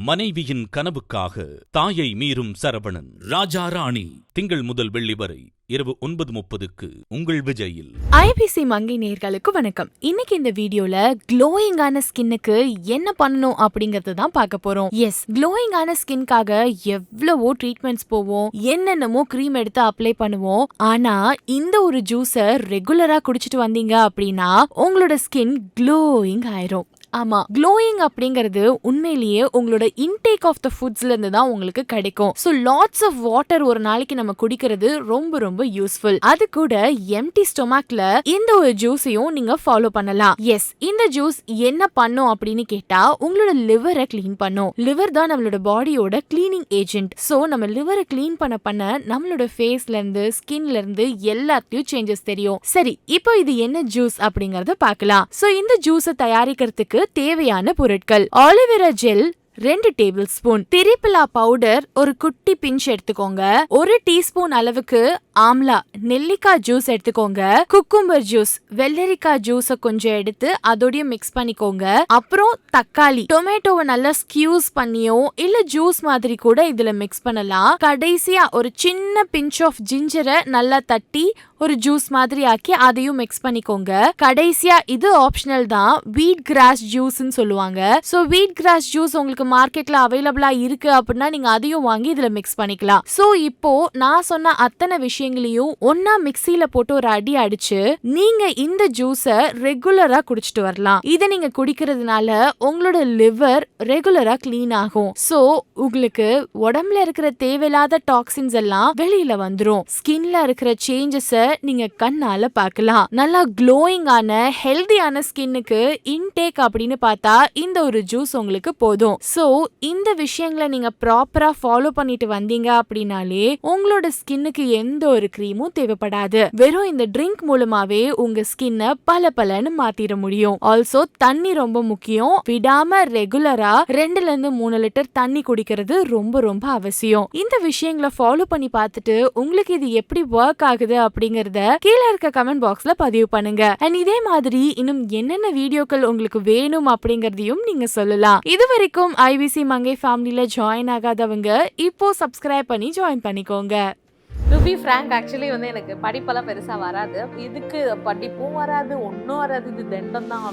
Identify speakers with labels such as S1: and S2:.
S1: மனைவியின் கனவுக்காக தாயை மீறும் சரவணன். ராஜா ராணி திங்கள் முதல் வெள்ளி வரை இரவு 9:30க்கு உங்கள் விஜயில்.
S2: IBC மங்கை நேயர்களுக்கு வணக்கம். இன்னைக்கு இந்த வீடியோல க்ளோயிங்கான ஸ்கின்னுக்கு என்ன பண்ணணும் அப்படிங்கறது தான் பார்க்க போறோம். எஸ், க்ளோயிங்கான ஸ்கின்காக எவ்வளவோ ட்ரீட்மெண்ட்ஸ் போவோம், என்னென்னமோ கிரீம் எடுத்து அப்ளை பண்ணுவோம். ஆனா இந்த ஒரு ஜூஸை ரெகுலரா குடிச்சிட்டு வந்தீங்க அப்படின்னா உங்களோட ஸ்கின் க்ளோயிங் ஆயிரும். ஆமா, க்ளோயிங் அப்படிங்கிறது உண்மையிலேயே உங்களோட இன்டேக் ஆஃப் த ஃபுட்ஸ்ல இருந்து தான் உங்களுக்கு கிடைக்கும். ஸோ லாட்ஸ் ஆஃப் வாட்டர் ஒரு நாளைக்கு நம்ம குடிக்கிறது ரொம்ப ரொம்ப யூஸ்ஃபுல். அது கூட எம்டி ஸ்டொமக்ல இந்த ஒரு ஜூஸையும் நீங்க ஃபாலோ பண்ணலாம். எஸ், இந்த ஜூஸ் என்ன பண்ணும் அப்படின்னு கேட்டா உங்களோட லிவரை கிளீன் பண்ணும். லிவர் தான் நம்மளோட பாடியோட கிளீனிங் ஏஜென்ட். ஸோ நம்ம லிவரை கிளீன் பண்ண நம்மளோட ஃபேஸ்ல இருந்து ஸ்கின்ல இருந்து எல்லாத்தையும் சேஞ்சஸ் தெரியும். சரி, இப்போ இது என்ன ஜூஸ் அப்படிங்கறத பார்க்கலாம். ஸோ இந்த ஜூஸை தயாரிக்கிறதுக்கு தேவையான பொருட்கள்: aloe vera gel 2 tablespoon, triphala powder ஒரு குட்டி பிஞ்ச் எடுத்துக்கோங்க, 1 டீஸ்பூன் அளவுக்கு ஆம்லா நெல்லிக்காய் ஜூஸ் எடுத்துக்கோங்க, குக்கும்பர் ஜூஸ் வெள்ளரிக்காய் ஜூஸ கொஞ்சம் எடுத்து அதோடய மிக்ஸ் பண்ணிக்கோங்க, அப்புறம் தக்காளி டொமேட்டோவை நல்லா ஸ்கியூஸ் பண்ணியோ இல்ல ஜூஸ் மாதிரி கூட இதுல மிக்ஸ் பண்ணலாம். கடைசியா ஒரு சின்ன பிஞ்ச் ஆஃப் ஜிஞ்சரை நல்லா தட்டி ஒரு ஜூஸ் மாதிரி ஆக்கி அதையும் மிக்ஸ் பண்ணிக்கோங்க. கடைசியா இது ஆப்ஷனல் தான், வீட் கிராஸ் ஜூஸ்ன்னு சொல்லுவாங்க. சோ வீட் கிராஸ் ஜூஸ் உங்களுக்கு மார்க்கெட்ல அவைலபிளா இருக்கு அப்படின்னா நீங்க அதையும் வாங்கி இதுல மிக்ஸ் பண்ணிக்கலாம். சோ இப்போ நான் சொன்ன அத்தனை விஷயங்களையும் ஒன்னா மிக்ஸில போட்டு ஒரு அடி அடிச்சு நீங்க இந்த ஜூஸை ரெகுலரா குடிச்சிட்டு வரலாம். இதை நீங்க குடிக்கிறதுனால உங்களோட லிவர் ரெகுலரா கிளீன் ஆகும். சோ உங்களுக்கு உடம்புல இருக்கிற தேவையில்லாத டாக்ஸின்ஸ் எல்லாம் வெளியில வந்துரும். ஸ்கின்ல இருக்கிற சேஞ்சஸ நீங்க கண்ணால பார்க்கலாம். நல்லா க்ளோயிங்கான ஹெல்தியான ஸ்கின்னுக்கு இன்டேக் அப்படின்னு பார்த்தா இந்த ஒரு ஜூஸ் உங்களுக்கு போதும். சோ இந்த விஷயங்களை நீங்க ப்ராப்பரா ஃபாலோ பண்ணிட்டு வந்தீங்க அப்படின்னாலே உங்களோட ஸ்கின்னுக்கு எந்த ஒரு கிரீமும் தேவைப்படாது. வெறும் இந்த ட்ரிங்க் மூலமாவே உங்க ஸ்கின்னை பலன்னு மாத்திர முடியும். ஆல்சோ தண்ணி ரொம்ப முக்கியம். விடாம ரெகுலரா 2-3 லிட்டர் தண்ணி குடிக்கிறது ரொம்ப ரொம்ப அவசியம். இந்த விஷயங்களை ஃபாலோ பண்ணி பார்த்துட்டு உங்களுக்கு இது எப்படி ஒர்க் ஆகுது அப்படிங்கறத கீழே இருக்க கமெண்ட் பாக்ஸ்ல பதிவு பண்ணுங்க. அண்ட் இதே மாதிரி இன்னும் என்னென்ன வீடியோக்கள் உங்களுக்கு வேணும் அப்படிங்கறதையும் நீங்க சொல்லலாம். இது வரைக்கும் IBC மங்கை ஃபேமிலில ஜாயின் ஆகாதவங்க இப்போ சப்ஸ்கிரைப் பண்ணி ஜாயின் பண்ணிக்கோங்க.
S3: டு பி ஃப்ராங்க், ஆக்சுவலி எனக்கு படிப்பெல்லாம் பெருசா வராது. இதுக்கு படிப்பும் வராது, ஒன்னும் வராது, இது தண்டம் தான்.